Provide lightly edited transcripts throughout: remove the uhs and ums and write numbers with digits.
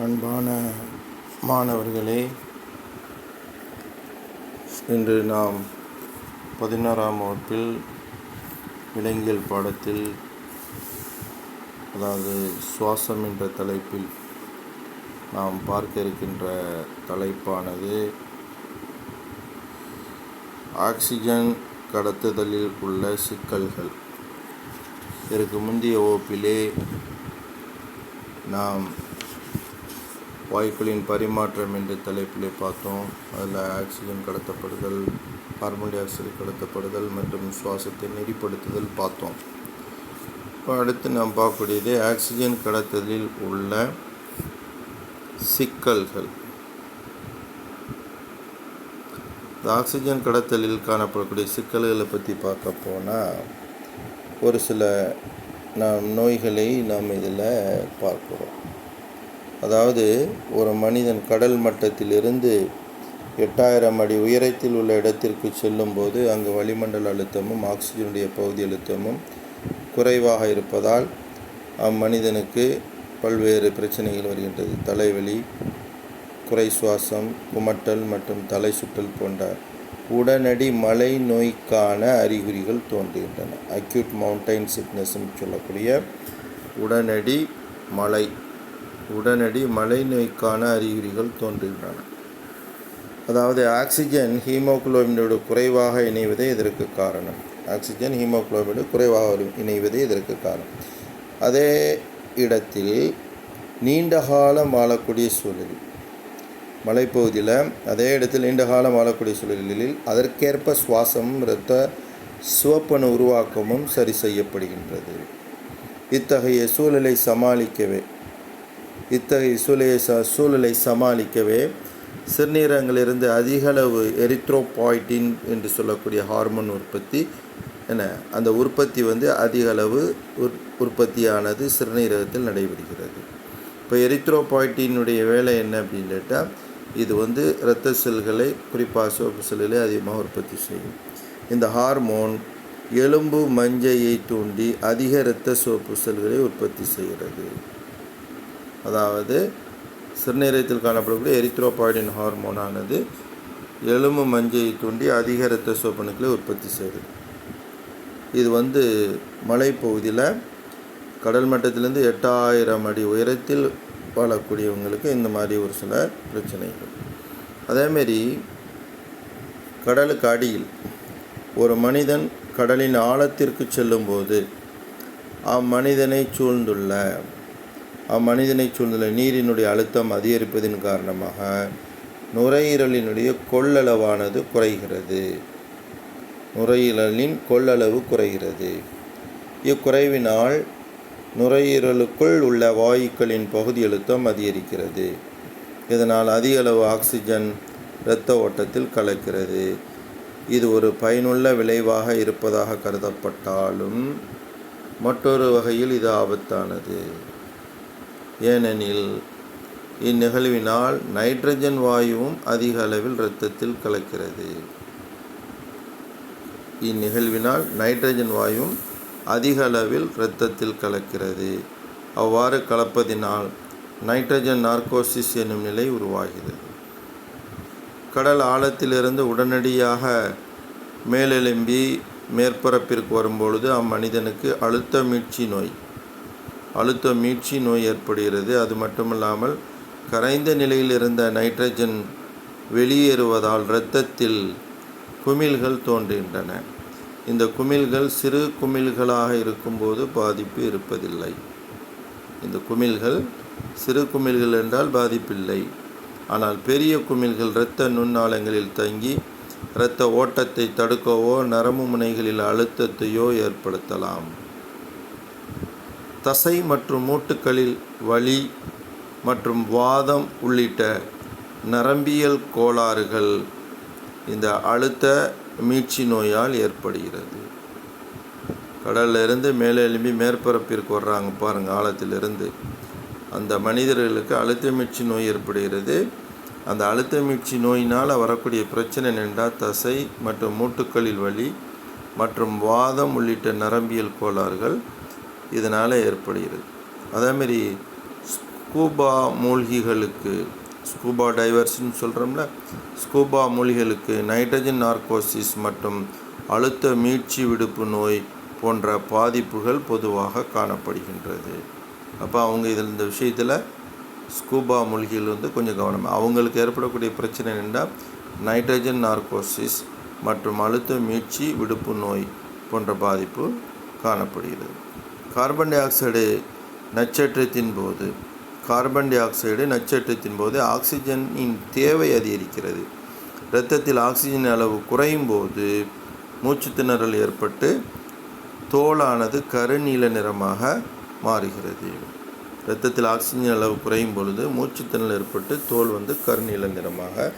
அன்பான மாணவர்களே, இன்று நாம் 11ஆம் வகுப்பில் விலங்கியல் பாடத்தில், அதாவது சுவாசம் என்ற தலைப்பில் நாம் பார்க்க இருக்கின்ற தலைப்பானது ஆக்சிஜன் கடத்துதலில் உள்ள சிக்கல்கள். இதற்கு முந்தைய வகுப்பிலே நாம் வாயுக்களின் பரிமாற்றம் என்ற தலைப்பிலே பார்த்தோம். அதில் ஆக்சிஜன் கடத்தப்படுதல், கார்பன் டை ஆக்சைடு கடத்தப்படுதல் மற்றும் சுவாசத்தை நெறிப்படுத்துதல் பார்த்தோம். இப்போ அடுத்து நாம் பார்க்கக்கூடியது ஆக்சிஜன் கடத்தலில் உள்ள சிக்கல்கள். இந்த ஆக்சிஜன் கடத்தலில் காணப்படக்கூடிய சிக்கல்களை பற்றி பார்க்க போனால் ஒரு சில நோய்களை நாம் இதில் பார்க்கிறோம். அதாவது ஒரு மனிதன் கடல் மட்டத்திலிருந்து 8000 அடி உயரத்தில் உள்ள இடத்திற்கு செல்லும்போது அங்கு வளிமண்டல அழுத்தமும் ஆக்சிஜனுடைய பகுதி அழுத்தமும் குறைவாக இருப்பதால் அம்மனிதனுக்கு பல்வேறு பிரச்சனைகள் வருகின்றது. தலைவலி, குறை சுவாசம், குமட்டல் மற்றும் தலை சுற்றல் போன்ற உடனடி மலை நோய்க்கான அறிகுறிகள் தோன்றுகின்றன. அக்யூட் மவுண்டைன் சிக்னஸ்ன்னு சொல்லக்கூடிய உடனடி மலை நோய்க்கான அறிகுறிகள் தோன்றுகின்றன. அதாவது ஆக்சிஜன் ஹீமோகுளோபினோடு குறைவாக இணைவதே இதற்கு காரணம். அதே இடத்தில் நீண்ட காலம் வாழக்கூடிய சூழலில், மலைப்பகுதியில் அதே இடத்தில் நீண்ட காலம் வாழக்கூடிய சூழலில் அதற்கேற்ப சுவாசமும் இரத்த சிவப்பணு உருவாக்கமும் சரி செய்யப்படுகின்றது. இத்தகைய சூழலை சமாளிக்கவே சிறுநீரகங்களிலிருந்து அதிகளவு எரித்ரோபாய்டின் என்று சொல்லக்கூடிய ஹார்மோன் உற்பத்தி அந்த உற்பத்தி அதிகளவு உற்பத்தியானது சிறுநீரகத்தில் நடைபெறுகிறது. இப்போ எரித்ரோபாய்டினுடைய வேலை என்ன அப்படின்னு கேட்டால், இது இரத்த செல்களை, குறிப்பாக சிவப்பு செல்களை அதிகமாக உற்பத்தி செய்யும். இந்த ஹார்மோன் எலும்பு மஞ்சையை தூண்டி அதிக இரத்த சிவப்பு செல்களை உற்பத்தி செய்கிறது. அதாவது சிறுநீரகத்தில் காணப்படக்கூடிய எரித்ரோபாய்டின் ஹார்மோனானது எலும்பு மஞ்சையை தூண்டி அதிக இரத்த சிவப்பணுக்களை உற்பத்தி செய்கிறது. இது மலைப்பகுதியில் கடல் மட்டத்திலிருந்து 8000 அடி உயரத்தில் வாழக்கூடியவங்களுக்கு இந்த மாதிரி ஒரு சில பிரச்சனைகள். அதேமாரி கடலுக்கு அடியில் ஒரு மனிதன் கடலின் ஆழத்திற்கு செல்லும்போது அம்மனிதனை சூழ்ந்துள்ள நீரினுடைய அழுத்தம் அதிகரிப்பதன் காரணமாக நுரையீரலினுடைய கொள்ளளவானது குறைகிறது. இக்குறைவினால் நுரையீரலுக்குள் உள்ள வாயுக்களின் பகுதி அழுத்தம் அதிகரிக்கிறது. இதனால் அதிக அளவு ஆக்சிஜன் இரத்த ஓட்டத்தில் கலக்கிறது. இது ஒரு பயனுள்ள விளைவாக இருப்பதாக கருதப்பட்டாலும் மற்றொரு வகையில் இது ஆபத்தானது. ஏனெனில் இந்நிகழ்வினால் நைட்ரஜன் வாயுவும் அதிக அளவில் இரத்தத்தில் கலக்கிறது. அவ்வாறு கலப்பதினால் நைட்ரஜன் நார்கோசிஸ் என்னும் நிலை உருவாகிறது. கடல் ஆழத்திலிருந்து உடனடியாக மேலெலும்பி மேற்பரப்பிற்கு வரும்பொழுது அம்மனிதனுக்கு அழுத்த மீட்சி நோய் ஏற்படுகிறது. அது மட்டுமல்லாமல் கரைந்த நிலையில் இருந்த நைட்ரஜன் வெளியேறுவதால் இரத்தத்தில் குமிழ்கள் தோன்றுகின்றன. இந்த குமிழ்கள் சிறு குமிழ்களாக இருக்கும்போது பாதிப்பு இருப்பதில்லை. சிறு குமிழ்கள் என்றால் பாதிப்பில்லை. ஆனால் பெரிய குமிழ்கள் இரத்த நுண்ணாளங்களில் தங்கி இரத்த ஓட்டத்தை தடுக்கவோ நரம்பு முனைகளில் அழுத்தத்தையோ ஏற்படுத்தலாம். தசை மற்றும் மூட்டுகளில் வலி மற்றும் வாதம் உள்ளிட்ட நரம்பியல் கோளாறுகள் இந்த அழுத்த மீட்சி நோயால் ஏற்படுகிறது. கடலிலிருந்து மேலே எழும்பி மேற்பரப்பிற்கு வர்றாங்க பாருங்கள், ஆழத்திலிருந்து. அந்த மனிதர்களுக்கு அழுத்த மீட்சி நோய் ஏற்படுகிறது. அந்த அழுத்த மீட்சி நோயினால் வரக்கூடிய பிரச்சனை என்னென்றால் தசை மற்றும் மூட்டுகளில் வலி மற்றும் வாதம் உள்ளிட்ட நரம்பியல் கோளாறுகள் இதனால் ஏற்படுகிறது. அதேமாரி ஸ்கூபா மூழ்கிகளுக்கு, ஸ்கூபா டைவர்ஸ்ன்னு சொல்கிறோம்ல, ஸ்கூபா மூழ்கிகளுக்கு நைட்ரஜன் நார்கோசிஸ் மற்றும் அழுத்த மீட்சி விடுப்பு நோய் போன்ற பாதிப்புகள் பொதுவாக காணப்படுகின்றது. அப்போ அவங்க இந்த விஷயத்தில் ஸ்கூபா மூழ்கிகள் கொஞ்சம் கவனம். அவங்களுக்கு ஏற்படக்கூடிய பிரச்சனை என்னென்னா நைட்ரஜன் நார்கோசிஸ் மற்றும் அழுத்த மீட்சி விடுப்பு நோய் போன்ற பாதிப்பு காணப்படுகிறது. கார்பன் டை ஆக்சைடு நச்சேற்றத்தின் போது ஆக்சிஜனின் தேவை அதிகரிக்கிறது. இரத்தத்தில் ஆக்சிஜன் அளவு குறையும் போது மூச்சுத்திணறல் ஏற்பட்டு தோலானது கருநீல நிறமாக மாறுகிறது. இரத்தத்தில் ஆக்சிஜன் அளவு குறையும் பொழுது மூச்சுத்திணறல் ஏற்பட்டு தோல் கருநீல நிறமாக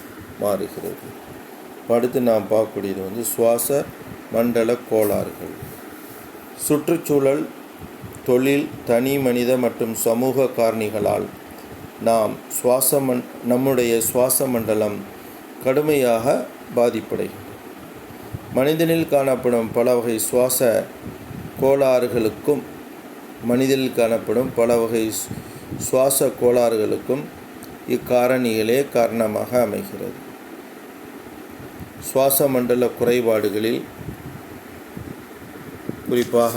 மாறுகிறது. அடுத்து நாம் பார்க்கக்கூடியது சுவாச மண்டல கோளாறுகள். சுற்றுச்சூழல், தொழில், தனி மனித மற்றும் சமூக காரணிகளால் நம்முடைய சுவாச மண்டலம் கடுமையாக பாதிப்படைகிறது. மனிதனில் காணப்படும் பல வகை சுவாச கோளாறுகளுக்கும் இக்காரணிகளே காரணமாக அமைகிறது. சுவாச மண்டல குறைபாடுகளில் குறிப்பாக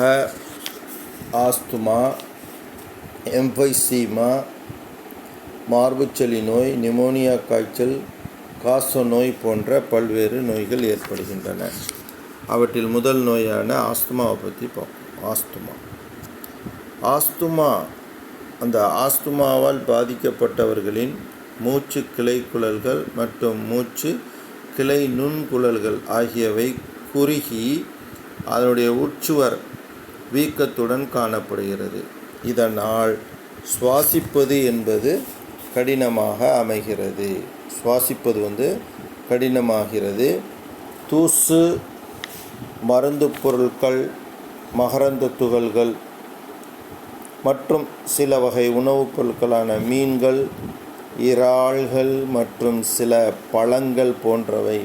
ஆஸ்துமா, எம்பைசீமா, மார்புச்சளி நோய், நிமோனியா காய்ச்சல், காச நோய் போன்ற பல்வேறு நோய்கள் ஏற்படுகின்றன. அவற்றில் முதல் நோயான ஆஸ்துமாவை பற்றி பார்ப்போம். ஆஸ்துமாவால் பாதிக்கப்பட்டவர்களின் மூச்சு கிளைக்குழல்கள் மற்றும் மூச்சு கிளை நுண்குழல்கள் ஆகியவை குறுகி அதனுடைய உட்சுவர் வீக்கத்துடன் காணப்படுகிறது. இதனால் சுவாசிப்பது என்பது கடினமாக அமைகிறது. தூசு, மருந்து பொருட்கள், மகரந்த துகள்கள் மற்றும் சில வகை உணவுப் பொருட்களான மீன்கள், இறால்கள் மற்றும் சில பழங்கள் போன்றவை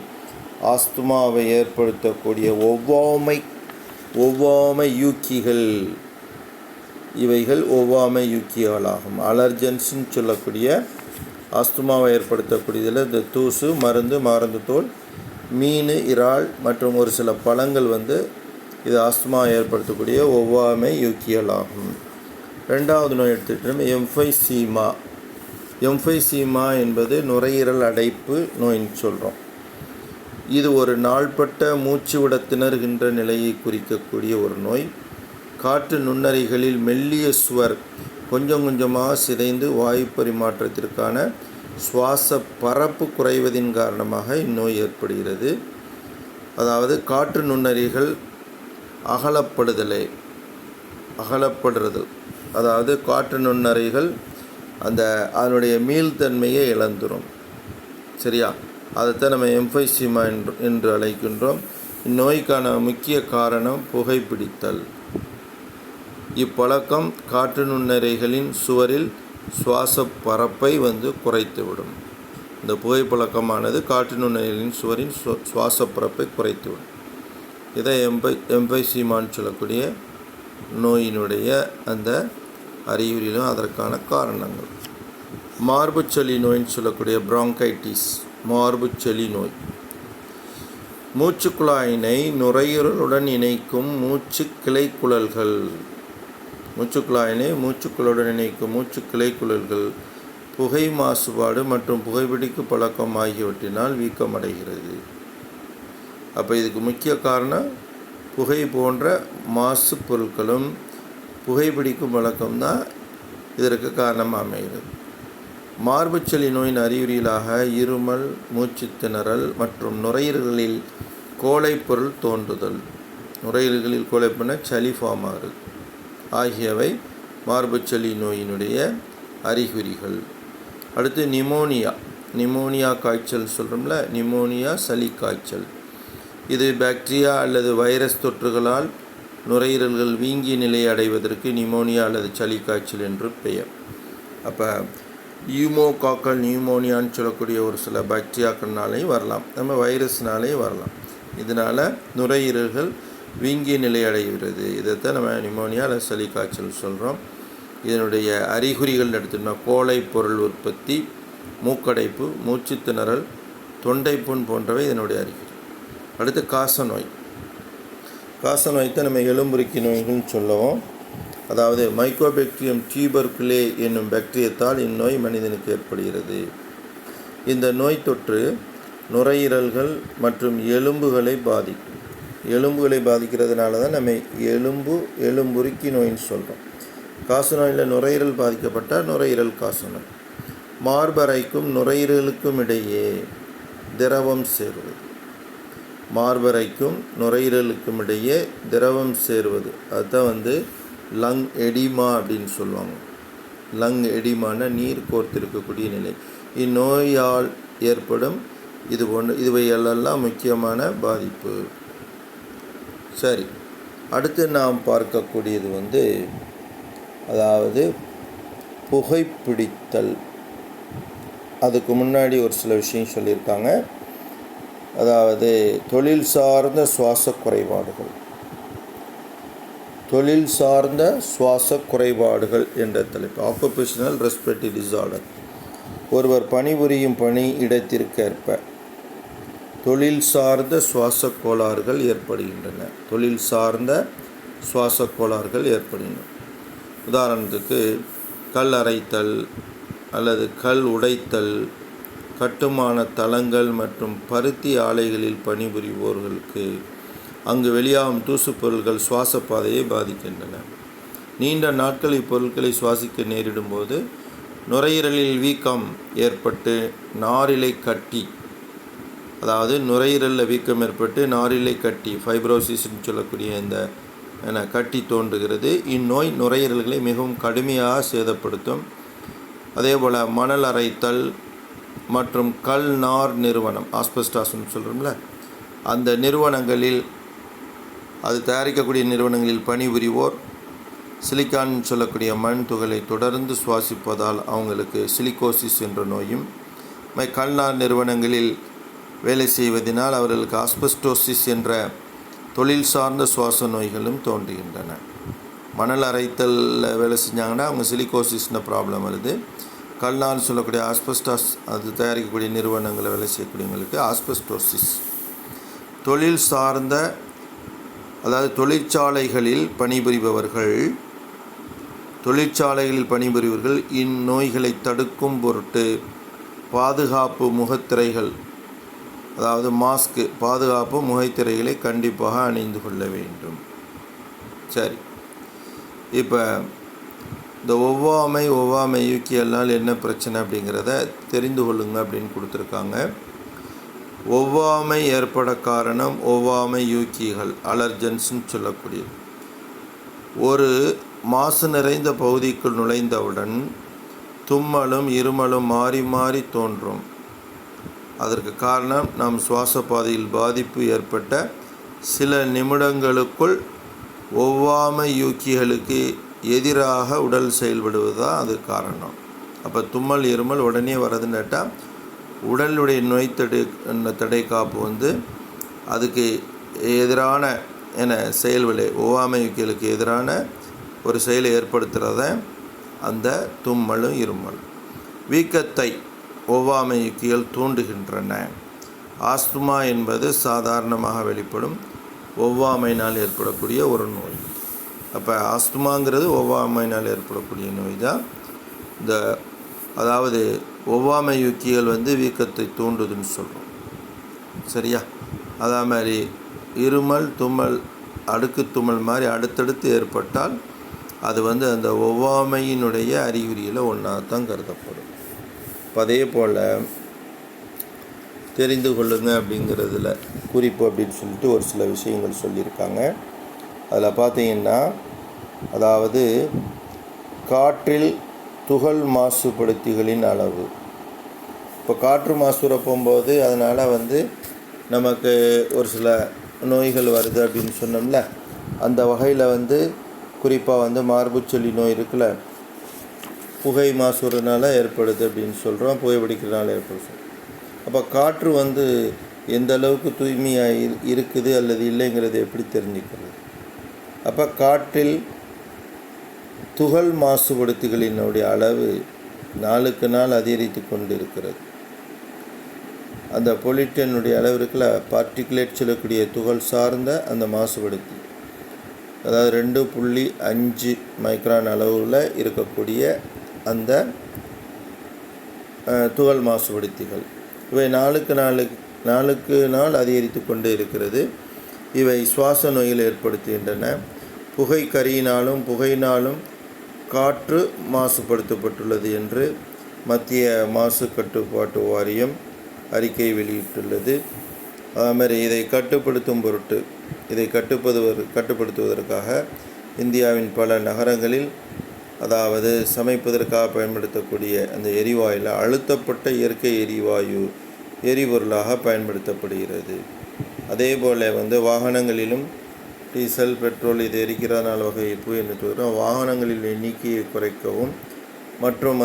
ஆஸ்துமாவை ஏற்படுத்தக்கூடிய ஒவ்வாமையூக்கிகள். இவைகள் ஒவ்வாமையூக்கிகளாகும். அலர்ஜன்ஸ்ன்னு சொல்லக்கூடிய ஆஸ்துமாவை ஏற்படுத்தக்கூடியதில் இந்த தூசு, மருந்து தோல், மீன், இறால் மற்றும் ஒரு சில பழங்கள் இது ஆஸ்துமாவை ஏற்படுத்தக்கூடிய ஒவ்வாமையூக்கிகளாகும். ரெண்டாவது நோய் எடுத்துக்கிட்டோம் எம்பைசீமா. எம்பைசீமா என்பது நுரையீரல் அடைப்பு நோயின்னு சொல்கிறோம். இது ஒரு நாள்பட்ட மூச்சு விட திணறுகின்ற நிலையை குறிக்கக்கூடிய ஒரு நோய். காற்று நுண்ணறைகளில் மெல்லிய சுவர் கொஞ்சம் கொஞ்சமாக சிதைந்து வாயு பரிமாற்றத்திற்கான சுவாச பரப்பு குறைவதின் காரணமாக இந்நோய் ஏற்படுகிறது. அதாவது காற்று நுண்ணறைகள் அகலப்படுறது. அதாவது காற்று நுண்ணறைகள் அதனுடைய மீள்தன்மையை இழந்துடும். சரியா? அதைத்தான் நம்ம எம்பைசீமா என்று அழைக்கின்றோம். இந்நோய்க்கான முக்கிய காரணம் புகைப்பிடித்தல். இப்பழக்கம் காற்று நுண்ணறைகளின் சுவரில் சுவாச பரப்பை குறைத்துவிடும். இந்த புகைப்பழக்கமானது காற்று நுண்ணறைகளின் சுவரின் சுவாச பரப்பை குறைத்துவிடும். இதை எம்பைசீமான்னு சொல்லக்கூடிய நோயினுடைய அந்த அறிகுறிகளும் அதற்கான காரணங்கள். மார்புச்சளி நோயின்னு சொல்லக்கூடிய பிராங்கைட்டிஸ், மார்புச்சளி நோய். மூச்சுக்குழாயினை நுரையீரலுடன் இணைக்கும் மூச்சு கிளைக்குழல்கள் புகை மாசுபாடு மற்றும் புகைப்பிடிக்கும் பழக்கம் ஆகியவற்றினால் வீக்கமடைகிறது. அப்போ இதுக்கு முக்கிய காரணம் புகை போன்ற மாசு பொருட்களும் புகைப்பிடிக்கும் பழக்கம்தான் இதற்கு காரணமாக அமைகிறது. மார்புச்சளி நோயின் அறிகுறிகளாக இருமல், மூச்சு திணறல் மற்றும் நுரையீரல்களில் கோழைப்பொருள் தோன்றுதல், நுரையீரல்களில் கோழைப்பொருள் சளி ஃபார்ம் ஆகுது ஆகியவை மார்புச்சளி நோயினுடைய அறிகுறிகள். அடுத்து நிமோனியா காய்ச்சல் சொல்கிறோம்ல, நிமோனியா சளி காய்ச்சல். இது பாக்டீரியா அல்லது வைரஸ் தொற்றுகளால் நுரையீரல்கள் வீங்கிய நிலையை அடைவதற்கு நிமோனியா அல்லது சளி காய்ச்சல் என்று பெயர். அப்போ யூமோகாக்கல் நியூமோனியான்னு சொல்லக்கூடிய ஒரு சில பாக்டீரியாக்கள்னாலேயும் வரலாம், நம்ம வைரஸ்னாலேயும் வரலாம். இதனால் நுரையீரல்கள் வீங்கிய நிலை அடைகிறது. இதைத்தான் நம்ம நிமோனியா அல்லது சளி காய்ச்சல் சொல்கிறோம். இதனுடைய அறிகுறிகள் எடுத்துட்டோம்னா கோழை பொருள் உற்பத்தி, மூக்கடைப்பு, மூச்சு திணறல், தொண்டைப்புண் போன்றவை இதனுடைய அறிகுறி. அடுத்து காசநோய். காசநோய் தான் நம்ம எலும்புருக்கி நோய்கள்னு சொல்லுவோம். அதாவது மைக்கோபாக்டீரியம் டியூபர்குலே என்னும் பாக்டீரியத்தால் இந்நோய் மனிதனுக்கு ஏற்படுகிறது. இந்த நோய் தொற்று நுரையீரல்கள் மற்றும் எலும்புகளை பாதிக்கும். எலும்புகளை பாதிக்கிறதுனால தான் நம்ம எலும்புருக்கி நோயின்னு சொல்கிறோம். காசநோயில் நுரையீரல் பாதிக்கப்பட்டால் நுரையீரல் காசநோய். மார்பறைக்கும் நுரையீரலுக்கும் இடையே திரவம் சேருவது. மார்பறைக்கும் நுரையீரலுக்கும் இடையே திரவம் சேருவது, அதுதான் லங் எடிமா அப்படின்னு சொல்லுவாங்க. லங் எடிமான நீர் கோர்த்திருக்கக்கூடிய நிலை. இந்நோயால் ஏற்படும் இதுவையெல்லாம் முக்கியமான பாதிப்பு. சரி, அடுத்து நாம் பார்க்கக்கூடியது அதாவது புகைப்பிடித்தல். அதுக்கு முன்னாடி ஒரு சில விஷயம் சொல்லியிருக்காங்க. அதாவது தொழில் சார்ந்த சுவாச குறைபாடுகள். தொழில் சார்ந்த சுவாச குறைபாடுகள் என்ற தலைப்பு. Occupational respiratory disorder. ஒருவர் பணிபுரியும் பணி இடத்திற்கேற்ப தொழில் சார்ந்த சுவாச கோளாறுகள் ஏற்படுகின்றன. தொழில் சார்ந்த சுவாச கோளாறுகள் ஏற்படுகின்றன. உதாரணத்துக்கு கல் அரைத்தல் அல்லது கல் உடைத்தல், கட்டுமான தளங்கள் மற்றும் பருத்தி ஆலைகளில் பணிபுரிவோர்களுக்கு அங்கு வெளியாகும் தூசு பொருட்கள் சுவாச பாதையை பாதிக்கின்றன. நீண்ட நாட்கள் இப்பொருட்களை சுவாசிக்க நேரிடும் போது நுரையீரலில் வீக்கம் ஏற்பட்டு நாரிலை கட்டி, அதாவது நுரையீரலில் வீக்கம் ஏற்பட்டு நாரிலை கட்டி, ஃபைப்ரோசிஸ்ன்னு சொல்லக்கூடிய இந்த கட்டி தோன்றுகிறது. இந்நோய் நுரையீரல்களை மிகவும் கடுமையாக சேதப்படுத்தும். அதேபோல் மணல் அரைத்தல் மற்றும் கல் நார் நிறுவனம், ஆஸ்பெஸ்டாஸ்ன்னு சொல்கிறோம்ல, அந்த நிறுவனங்களில் அது தயாரிக்கக்கூடிய நிறுவனங்களில் பணிபுரிவோர் சிலிக்கான் சொல்லக்கூடிய மண் துகளை தொடர்ந்து சுவாசிப்பதால் அவங்களுக்கு சிலிகோசிஸ் என்ற நோயும், கல்நார் நிறுவனங்களில் வேலை செய்வதனால் அவர்களுக்கு ஆஸ்பெஸ்டோசிஸ் என்ற தொழில் சார்ந்த சுவாச நோய்களும் தோன்றுகின்றன. மணல் அரைத்தலில் வேலை செஞ்சாங்கன்னா அவங்க சிலிகோசிஸ்ன ப்ராப்ளம் வருது. கல்நார் சொல்லக்கூடிய ஆஸ்பெஸ்டாஸ் அது தயாரிக்கக்கூடிய நிறுவனங்களில் வேலை செய்யக்கூடியவங்களுக்கு ஆஸ்பெஸ்டோசிஸ். தொழில் சார்ந்த, அதாவது தொழிற்சாலைகளில் பணிபுரிபவர்கள் இந்நோய்களை தடுக்கும் பொருட்டு பாதுகாப்பு முகத்திரைகள், அதாவது மாஸ்க்கு, பாதுகாப்பு முகத்திரைகளை கண்டிப்பாக அணிந்து கொள்ள வேண்டும். சரி, இப்போ இந்த ஒவ்வாமை யூக்கியல்னால் என்ன பிரச்சனை அப்படிங்கிறத தெரிந்து கொள்ளுங்க அப்படின்னு கொடுத்துருக்காங்க. ஒவ்வாமை ஏற்பட காரணம் ஒவ்வாமை யூக்கிகள், அலர்ஜன்ஸ்ன்னு சொல்லக்கூடிய. ஒரு மாசு நிறைந்த பகுதிக்குள் நுழைந்தவுடன் தும்மலும் இருமலும் மாறி மாறி தோன்றும். அதற்கு காரணம் நம் சுவாச பாதையில் பாதிப்பு ஏற்பட்ட சில நிமிடங்களுக்குள் ஒவ்வாமை யூக்கிகளுக்கு எதிராக உடல் செயல்படுவது தான் அது காரணம். அப்போ தும்மல் இருமல் உடனே வரதுன்னாட்டா உடலுடைய நோய் தடை காப்பு அதுக்கு எதிரான செயல்களை, ஒவ்வாமை யூக்கிகளுக்கு எதிரான ஒரு செயலை ஏற்படுத்துகிறத அந்த தும்மலும் இருமலும். வீக்கத்தை ஒவ்வாமை யூக்கிகள் தூண்டுகின்றன. ஆஸ்துமா என்பது சாதாரணமாக வெளிப்படும் ஒவ்வாமையினால் ஏற்படக்கூடிய ஒரு நோய். அப்போ ஆஸ்துமாங்கிறது ஒவ்வாமையினால் ஏற்படக்கூடிய நோய் தான். அதாவது ஒவ்வாமை யூக்கிகள் வீக்கத்தை தூண்டுதுன்னு சொல்கிறோம். சரியா? அதே மாதிரி இருமல், தும்மல், அடுக்கு தும்மல் மாதிரி அடுத்தடுத்து ஏற்பட்டால் அது அந்த ஒவ்வாமையினுடைய அறிகுறியில் ஒன்றா தான் கருதப்படும். அதே போல் தெரிந்து கொள்ளுங்க அப்படிங்கிறதுல குறிப்பு அப்படின்னு சொல்லிட்டு ஒரு சில விஷயங்கள் சொல்லியிருக்காங்க. அதில் பார்த்தீங்கன்னா, அதாவது காற்றில் துகள் மாசுபடுத்திகளின் அளவு. இப்போ காற்று மாசுற போகும்போது அதனால் நமக்கு ஒரு சில நோய்கள் வருது அப்படின்னு சொன்னோம்ல, அந்த வகையில் குறிப்பாக மார்புச்சொல்லி நோய் இருக்குல்ல, புகை மாசுறதுனால ஏற்படுது அப்படின்னு சொல்கிறோம், புகைப்பிடிக்கிறதுனால ஏற்படுது. அப்போ காற்று எந்த அளவுக்கு தூய்மையாக இருக்குது அல்லது இல்லைங்கிறது எப்படி தெரிஞ்சுக்கிறது? அப்போ காற்றில் துகள் மாசுபடுத்திகளினுடைய அளவு நாளுக்கு நாள் அதிகரித்து கொண்டிருக்கிறது. அந்த பொல்யூட்டனுடைய அளவு இருக்குல்ல, பார்ட்டிகுலேட் சொல்லக்கூடிய துகள் சார்ந்த அந்த மாசுபடுத்தி, அதாவது 2.5 மைக்ரான் அளவில் இருக்கக்கூடிய அந்த துகள் மாசுபடுத்திகள் இவை நாளுக்கு நாள் அதிகரித்து கொண்டே இருக்கிறது. இவை சுவாச நோய்களை ஏற்படுத்துகின்றன. புகையினாலும் காற்று மாசுபடுத்தப்பட்டுள்ளது என்று மத்திய மாசு கட்டுப்பாட்டு வாரியம் அறிக்கை வெளியிட்டுள்ளது. அதுமாதிரி இதை கட்டுப்படுத்துவதற்காக இந்தியாவின் பல நகரங்களில், அதாவது சமைப்பதற்காக பயன்படுத்தக்கூடிய அந்த எரிவாயில் அழுத்தப்பட்ட இயற்கை எரிபொருளாக பயன்படுத்தப்படுகிறது. அதே போல் வாகனங்களிலும் டீசல், பெட்ரோல் இது எரிக்கிறதுனால வகைப்பு என்று சொல்கிறோம். வாகனங்களில் எண்ணிக்கையை குறைக்கவும் மற்றும்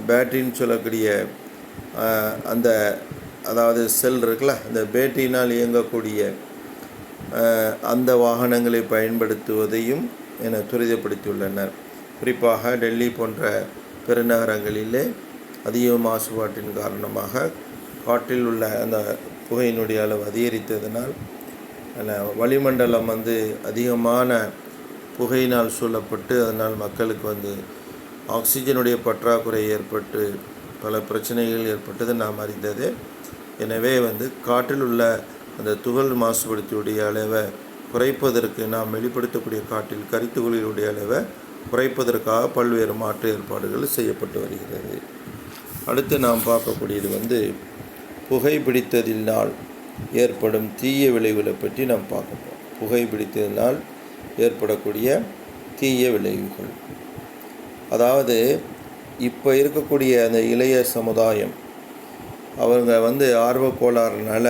பேட்டரின்னு சொல்லக்கூடிய அந்த அதாவது செல் இருக்குல்ல, அந்த பேட்டரியினால் இயங்கக்கூடிய அந்த வாகனங்களை பயன்படுத்துவதையும் என துரிதப்படுத்தியுள்ளனர். குறிப்பாக டெல்லி போன்ற பெருநகரங்களிலே அதிக மாசுபாட்டின் காரணமாக காற்றில் உள்ள அந்த புகையினுடைய அளவு அதிகரித்ததனால் வளிமண்டலம் அதிகமான புகையினால் சூழப்பட்டு அதனால் மக்களுக்கு ஆக்சிஜனுடைய பற்றாக்குறை ஏற்பட்டு பல பிரச்சனைகள் ஏற்பட்டது நாம் அறிந்தது. எனவே காற்றில் உள்ள அந்த துகள் மாசுபடுத்தியுடைய அளவை குறைப்பதற்கு, நாம் வெளிப்படுத்தக்கூடிய காற்றில் கரித்துகளினுடைய அளவை குறைப்பதற்காக பல்வேறு மாற்று ஏற்பாடுகள் செய்யப்பட்டு வருகிறது. அடுத்து நாம் பார்க்கக்கூடியது புகைப்பிடித்ததினால் ஏற்படும் தீய விளைவுகளை பற்றி நாம் பார்க்கப்போம். புகைப்பிடித்ததினால் ஏற்படக்கூடிய தீய விளைவுகள், அதாவது இப்போ இருக்கக்கூடிய அந்த இளைய சமுதாயம் அவங்க ஆர்வக்கோளாறுனால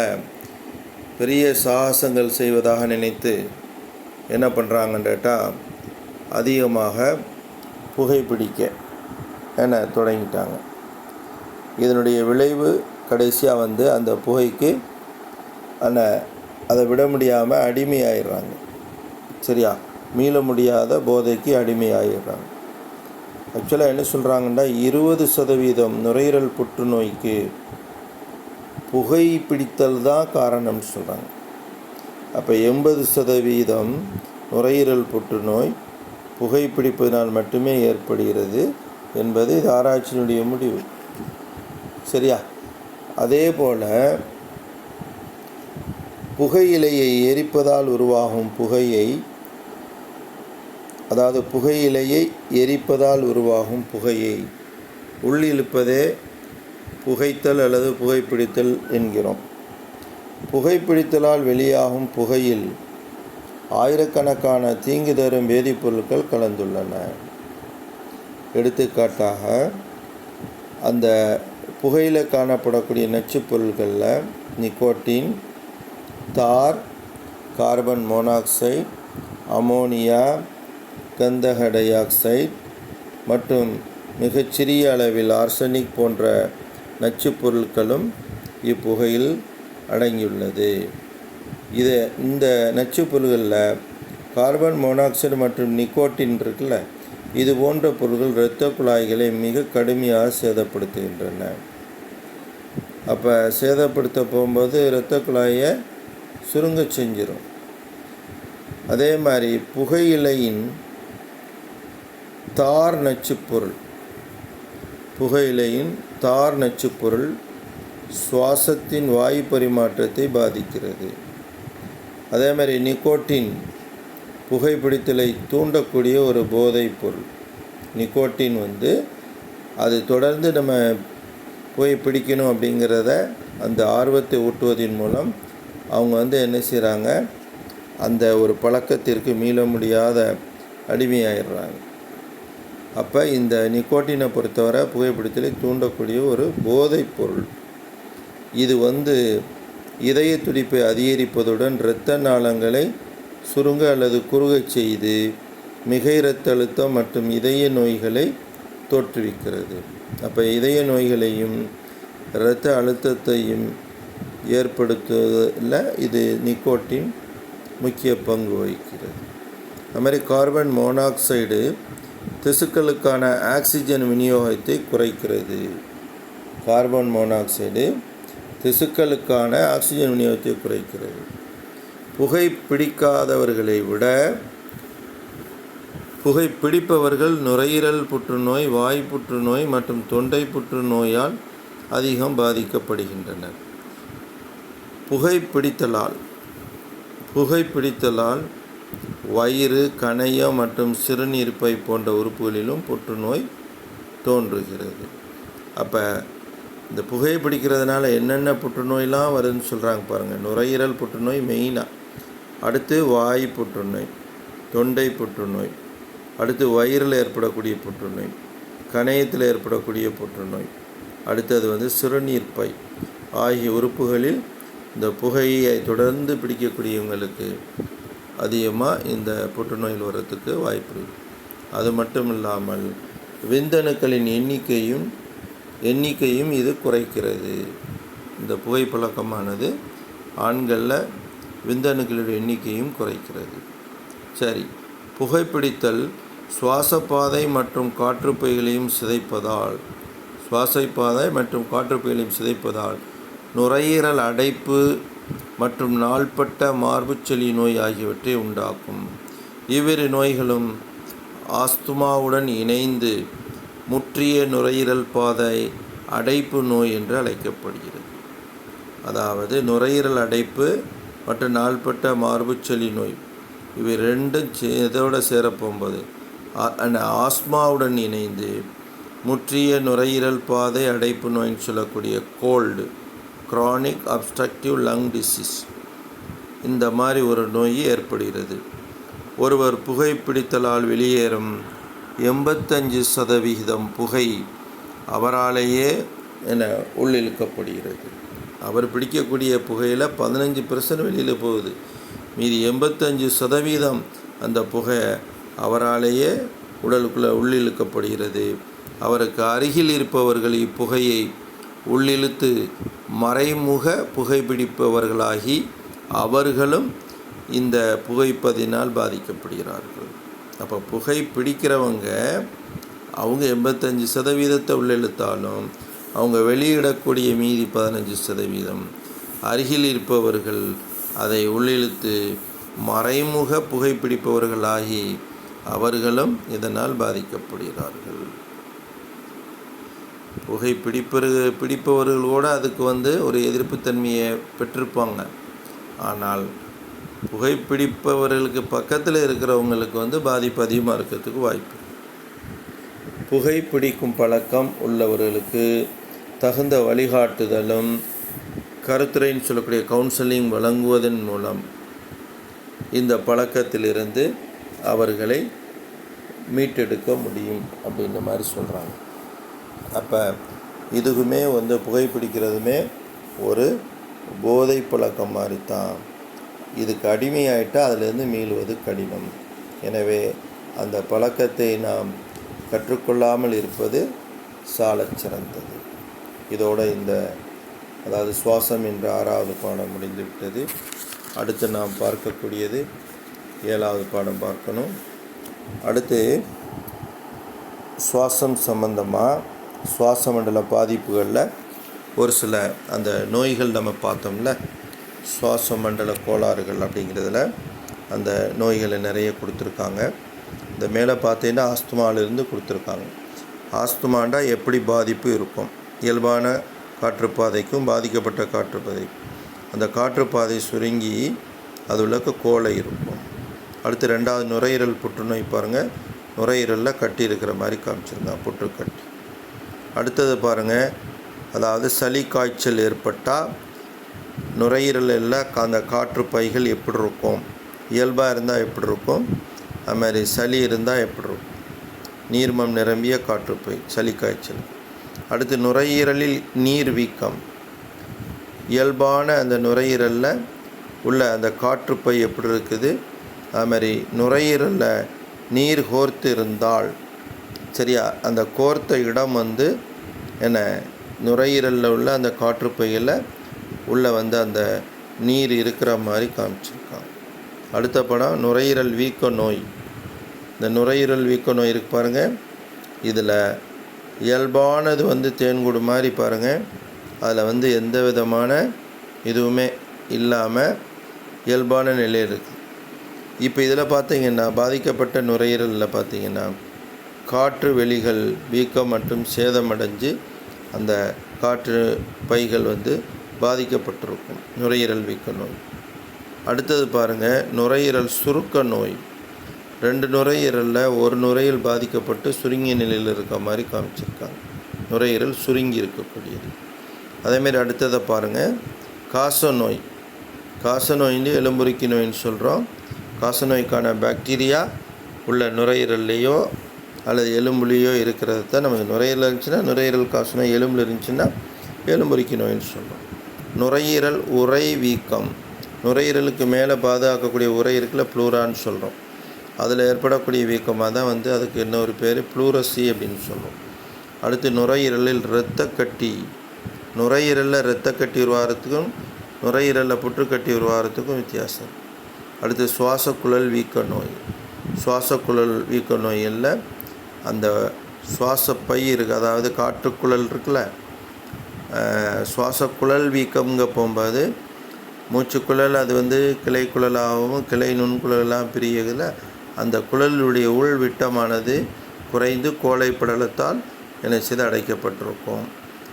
பெரிய சாகசங்கள் செய்வதாக நினைத்து என்ன பண்ணுறாங்கன்னு கேட்டால் அதிகமாக புகைப்பிடிக்க தொடங்கிட்டாங்க. இதனுடைய விளைவு கடைசியாக அந்த புகைக்கு அதை விட முடியாமல் அடிமையாயிடுறாங்க. சரியா, மீள முடியாத போதைக்கு அடிமையாகிடுறாங்க. ஆக்சுவலாக என்ன சொல்கிறாங்கன்னா 20% நுரையீரல் புற்றுநோய்க்கு புகைப்பிடித்தல் தான் காரணம்னு சொல்கிறாங்க. அப்போ 80% நுரையீரல் புற்றுநோய் புகைப்பிடிப்பதனால் மட்டுமே ஏற்படுகிறது என்பது இது ஆராய்ச்சியினுடைய முடிவு. சரியா, அதே போல் புகையிலையை எரிப்பதால் உருவாகும் புகையிலையை எரிப்பதால் உருவாகும் புகையை உள்ளிழுப்பதே புகைத்தல் அல்லது புகைப்பிடித்தல் என்கிறோம். புகைப்பிடித்தலால் வெளியாகும் புகையில் ஆயிரக்கணக்கான தீங்கு தரும் வேதிப்பொருட்கள் கலந்துள்ளன. எடுத்துக்காட்டாக அந்த புகையில் காணப்படக்கூடிய நச்சுப் பொருட்களில் நிக்கோட்டின், தார், கார்பன் மோனாக்சைடு, அமோனியா, கந்தக டை ஆக்சைடு மற்றும் மிகச்சிறிய அளவில் ஆர்சனிக் போன்ற நச்சுப் பொருட்களும் இப்புகையில் அடங்கியுள்ளது. இந்த நச்சுப் பொருட்களில் கார்பன் மோனாக்சைடு மற்றும் நிக்கோட்டின் இருக்குல்ல, இது போன்ற பொருட்கள் இரத்த குழாய்களை மிக கடுமையாக சேதப்படுத்துகின்றன. அப்போ சேதப்படுத்த போகும்போது இரத்த குழாயை சுருங்க செஞ்சிடும். அதே மாதிரி புகையிலையின் தார் நச்சுப்பொருள் சுவாசத்தின் வாயு பரிமாற்றத்தை பாதிக்கிறது. அதே மாதிரி நிக்கோட்டின் புகைப்பிடித்தலை தூண்டக்கூடிய ஒரு போதைப் பொருள். நிக்கோட்டின் அது தொடர்ந்து நம்ம புகைப்பிடிக்கணும் அப்படிங்கிறத அந்த ஆர்வத்தை ஊட்டுவதன் மூலம் அவங்க என்ன செய்கிறாங்க, அந்த ஒரு பழக்கத்திற்கு மீள முடியாத அடிமையாயிடுறாங்க. அப்போ இந்த நிக்கோட்டினை பொறுத்தவரை புகைப்பிடித்தலை தூண்டக்கூடிய ஒரு போதைப் பொருள். இது இதய துடிப்பை அதிகரிப்பதுடன் இரத்த நாளங்களை சுருங்க அல்லது குறுகச் செய்து மிகை இரத்த அழுத்தம் மற்றும் இதய நோய்களை தோற்றுவிக்கிறது. அப்போ இதய நோய்களையும் இரத்த அழுத்தத்தையும் ஏற்படுத்துவதில் இது நிக்கோட்டின் முக்கிய பங்கு வகிக்கிறது. அது மாதிரி கார்பன் மோனாக்சைடு திசுக்களுக்கான ஆக்சிஜன் விநியோகத்தை குறைக்கிறது. கார்பன் மோனாக்சைடு திசுக்களுக்கான ஆக்சிஜன் விநியோகத்தை குறைக்கிறது. புகைப்பிடிக்காதவர்களை விட புகைப்பிடிப்பவர்கள் நுரையீரல் புற்றுநோய், வாய் புற்றுநோய் மற்றும் தொண்டை புற்றுநோயால் அதிகம் பாதிக்கப்படுகின்றனர். புகைப்பிடித்தலால் வயிறு, கணையம் மற்றும் சிறுநீர்ப்பை போன்ற உறுப்புகளிலும் புற்றுநோய் தோன்றுகிறது. அப்போ இந்த புகைப்பிடிக்கிறதுனால என்னென்ன புற்றுநோயெலாம் வருதுன்னு சொல்கிறாங்க பாருங்கள். நுரையீரல் புற்றுநோய் மெயினாக, அடுத்து வாய் புற்றுநோய், தொண்டை புற்றுநோய், அடுத்து வயிறில் ஏற்படக்கூடிய புற்றுநோய், கணையத்தில் ஏற்படக்கூடிய புற்றுநோய், அடுத்தது சிறுநீர்ப்பை ஆகிய உறுப்புகளில் இந்த புகையை தொடர்ந்து பிடிக்கக்கூடியவங்களுக்கு அதிகமாக இந்த புற்றுநோயில் வர்றதுக்கு வாய்ப்பு இருக்குது. அது மட்டும் இல்லாமல் விந்தணுக்களின் எண்ணிக்கையும் இது குறைக்கிறது. இந்த புகைப்பழக்கமானது ஆண்களில் விந்தணுக்களுடைய எண்ணிக்கையும் குறைக்கிறது. சரி, புகைப்பிடித்தல் சுவாசப்பாதை மற்றும் காற்றுப்பைகளையும் சிதைப்பதால் நுரையீரல் அடைப்பு மற்றும் நாள்பட்ட மார்புச்சளி நோய் ஆகியவற்றை உண்டாக்கும். இவ்விரு நோய்களும் ஆஸ்துமாவுடன் இணைந்து முற்றிய நுரையீரல் பாதை அடைப்பு நோய் என்று அழைக்கப்படுகிறது. அதாவது நுரையீரல் அடைப்பு மற்றும் நாள்பட்ட மார்புச்சளி நோய் இவை ரெண்டும் இதோடு சேரப்போகும்போது ஆஸ்மாவுடன் இணைந்து முற்றிய நுரையீரல் பாதை அடைப்பு நோயின்னு சொல்லக்கூடிய COLD, chronic obstructive lung disease, இந்த மாதிரி ஒரு நோய் ஏற்படுகிறது. ஒருவர் புகைப்பிடித்தலால் வெளியேறும் 85% புகை அவராலேயே உள்ளிழுக்கப்படுகிறது. அவர் பிடிக்கக்கூடிய புகையில் 15% வெளியில் போகுது. மீதி 85% அந்த புகை அவராலேயே உடலுக்குள்ளே உள்ளிழுக்கப்படுகிறது. அவருக்கு அருகில் இருப்பவர்கள் இப்புகையை உள்ளிழுத்து மறைமுக புகைப்பிடிப்பவர்களாகி அவர்களும் இந்த புகைப்பதினால் பாதிக்கப்படுகிறார்கள். அப்போ புகை பிடிக்கிறவங்க அவங்க 85% உள்ளிழுத்தாலும் அவங்க வெளியிடக்கூடிய மீதி 15% அருகில் இருப்பவர்கள் அதை உள்ளிழுத்து மறைமுக புகைப்பிடிப்பவர்களாகி அவர்களும் இதனால் பாதிக்கப்படுகிறார்கள். பிடிப்பவர்கள் கூட அதுக்கு ஒரு எதிர்ப்புத்தன்மையை பெற்றிருப்பாங்க. ஆனால் புகைப்பிடிப்பவர்களுக்கு பக்கத்தில் இருக்கிறவங்களுக்கு பாதிப்பு அதிகமாக இருக்கிறதுக்கு வாய்ப்பு. புகைப்பிடிக்கும் பழக்கம் உள்ளவர்களுக்கு தகுந்த வழிகாட்டுதலும் கருத்துரைன்னு சொல்லக்கூடிய கவுன்சிலிங் வழங்குவதன் மூலம் இந்த பழக்கத்திலிருந்து அவர்களை மீட்டெடுக்க முடியும் அப்படின்ற மாதிரி சொல்கிறாங்க. அப்போ இதுவுமே புகைப்பிடிக்கிறதுமே ஒரு போதை பழக்கம் மாதிரி தான். இதுக்கு அடிமையாயிட்டால் அதிலிருந்து மீளுவது கடினம். எனவே அந்த பழக்கத்தை நாம் கற்றுக்கொள்ளாமல் இருப்பது சாலச் சிறந்தது. இதோட அதாவது சுவாசம் என்ற 6வது பாடம் முடிந்துவிட்டது. அடுத்து நாம் பார்க்கக்கூடியது 7வது பாடம் பார்க்கணும். அடுத்து சுவாசம் சம்பந்தமாக சுவாச மண்டல பாதிப்புகளில் ஒரு சில அந்த நோய்கள் நம்ம பார்த்தோம்ல, சுவாச மண்டல கோளாறுகள் அப்படிங்கிறதுல அந்த நோய்களை நிறைய கொடுத்துருக்காங்க. இந்த மேலே பார்த்தீங்கன்னா ஆஸ்துமாவிலிருந்து கொடுத்துருக்காங்க. ஆஸ்துமாண்டா எப்படி பாதிப்பு இருக்கும்? இயல்பான காற்றுப்பாதைக்கும் பாதிக்கப்பட்ட காற்றுப்பாதைக்கும் அந்த காற்றுப்பாதை சுருங்கி அது உள்ள கோலை இருக்கும். அடுத்து 2வது நுரையீரல் புற்றுநோய் பாருங்கள், நுரையீரலில் கட்டி இருக்கிற மாதிரி காமிச்சிருந்தாங்க, புற்றுக்கட்டி. அடுத்தது பாருங்கள், அதாவது சளி காய்ச்சல் ஏற்பட்டால் நுரையீரலில் அந்த காற்றுப்பைகள் எப்படி இருக்கும்? இயல்பாக இருந்தால் எப்படி இருக்கும்? அது மாதிரி சளி இருந்தால் எப்படி இருக்கும்? நீர்மம் நிரம்பிய காற்றுப்பை, சளி காய்ச்சல். அடுத்து நுரையீரலில் நீர் வீக்கம். இயல்பான அந்த நுரையீரலில் உள்ள அந்த காற்றுப்பை எப்படி இருக்குது? அது மாதிரி நுரையீரலில் நீர் கோர்த்து இருந்தால் சரியா, அந்த கோர்த்த இடம் நுரையீரலில் உள்ள அந்த காற்றுப்பையில் உள்ள அந்த நீர் இருக்கிற மாதிரி காமிச்சிருக்காங்க. அடுத்த படம் நுரையீரல் வீக்க நோய். இந்த நுரையீரல் வீக்க நோய் இருக்கு பாருங்கள், இதில் இயல்பானது வந்து தேன்கூடு மாதிரி பாருங்கள், அதில் எந்த விதமான இதுவுமே இல்லாமல் இயல்பான நிலை இருக்குது. இப்போ இதில் பார்த்தீங்கன்னா பாதிக்கப்பட்ட நுரையீரலில் பார்த்தீங்கன்னா காற்று வெளிகள் வீக்கம் மற்றும் சேதமடைஞ்சு அந்த காற்று பைகள் பாதிக்கப்பட்டிருக்கும் நுரையீரல் வீக்க நோய். அடுத்தது பாருங்கள், நுரையீரல் சுருக்க நோய். 2 நுரையீரலில் ஒரு நுரையீரல் பாதிக்கப்பட்டு சுருங்கிய நிலையில் இருக்க மாதிரி காமிச்சிருக்காங்க. நுரையீரல் சுருங்கி இருக்கக்கூடியது. அதேமாரி அடுத்ததை பாருங்கள், காச நோய். காச நோயின்னு எலும்புருக்கி நோயின்னு சொல்கிறோம். காச நோய்க்கான பாக்டீரியா உள்ள நுரையீரல்லையோ அல்லது எலும்புலேயோ இருக்கிறது தான் நமக்கு நுரையீரல் இருந்துச்சுன்னா நுரையீரல் காச நோய், எலும்பில் இருந்துச்சுன்னா எலும்புருக்கி நோயின்னு சொல்கிறோம். நுரையீரல் உறை வீக்கம். நுரையீரலுக்கு மேலே பாதுகாக்கக்கூடிய உறை இருக்குல்ல, ப்ளூரான்னு சொல்கிறோம். அதில் ஏற்படக்கூடிய வீக்கமாக தான் அதுக்கு இன்னொரு பேர் ப்ளூரசி அப்படின்னு சொல்கிறோம். அடுத்து நுரையீரலில் இரத்தக்கட்டி. நுரையீரலில் இரத்தக்கட்டி உருவாகிறதுக்கும் நுரையீரலில் புற்றுக்கட்டி உருவாகிறதுக்கும் வித்தியாசம். அடுத்து சுவாசக்குழல் வீக்க நோய். சுவாசக்குழல் வீக்க நோயில் அந்த சுவாசப்பை இருக்குது, அதாவது காற்றுக்குழல் இருக்குல்ல, சுவாசக்குழல் வீக்கம்ங்க போகும்போது மூச்சுக்குழல் அது கிளைக்குழலாகவும் கிளை நுண்குழலாக பிரியதில் அந்த குழலுடைய உள் விட்டமானது குறைந்து கோழைப்படலத்தால் என்ன செய்து அடைக்கப்பட்டிருக்கும்.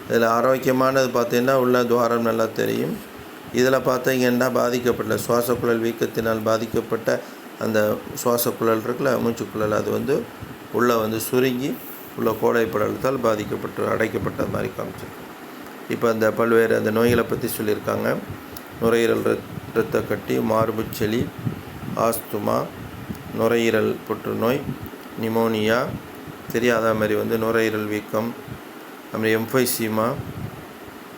இதில் ஆரோக்கியமானது பார்த்திங்கன்னா உள்ள துவாரம் நல்லா தெரியும். இதில் பார்த்தீங்கன்னா பாதிக்கப்பட்ட சுவாசக்குழல் வீக்கத்தினால் பாதிக்கப்பட்ட அந்த சுவாசக்குழல் இருக்குல்ல, மூச்சுக்குழல் அது உள்ளே சுருங்கி உள்ள கோழைப்படலத்தால் அடைக்கப்பட்ட மாதிரி காமிச்சிருக்கு. இப்போ அந்த பல்வேறு அந்த நோய்களை பற்றி சொல்லியிருக்காங்க. நுரையீரல் இரத்தக்கட்டி, மார்புச்சளி, ஆஸ்துமா, நுரையீரல் புற்றுநோய், நிமோனியா, தெரியாத மாதிரி நுரையீரல் வீக்கம், அதுமாதிரி எம்ஃபைசீமா,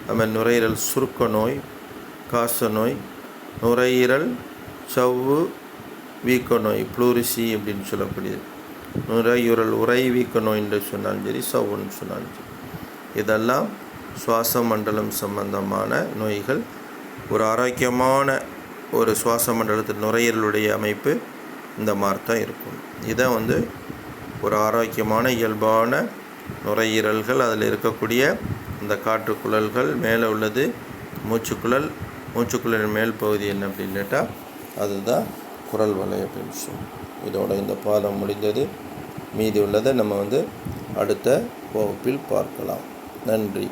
அதுமாதிரி நுரையீரல் சுருக்க நோய், காச நோய், நுரையீரல் சவ்வு வீக்க நோய், ப்ளூரிசி அப்படின்னு சொல்லக்கூடியது. நுரையீரல் உறை வீக்க நோயின்னு சொன்னாலும் சரி, சவ்வுன்னு சொன்னாலும் சரி, இதெல்லாம் சுவாச மண்டலம் சம்பந்தமான நோய்கள். ஒரு ஆரோக்கியமான ஒரு சுவாச மண்டலத்தில் நுரையீரலுடைய அமைப்பு இந்த மாதிரி தான் இருக்கும். இதை ஒரு ஆரோக்கியமான இயல்பான நுரையீரல்கள், அதில் இருக்கக்கூடிய இந்த காற்றுக்குழல்கள், மேலே உள்ளது மூச்சுக்குழல், மூச்சுக்குழலின் மேல் பகுதி என்ன அப்படின்னு கேட்டால் அதுதான் குரல் வலை அப்படின்னு சொல்லுவோம். இதோட இந்த பாடம் முடிந்தது. மீதி உள்ளதை நம்ம அடுத்த வகுப்பில் பார்க்கலாம். நன்றி.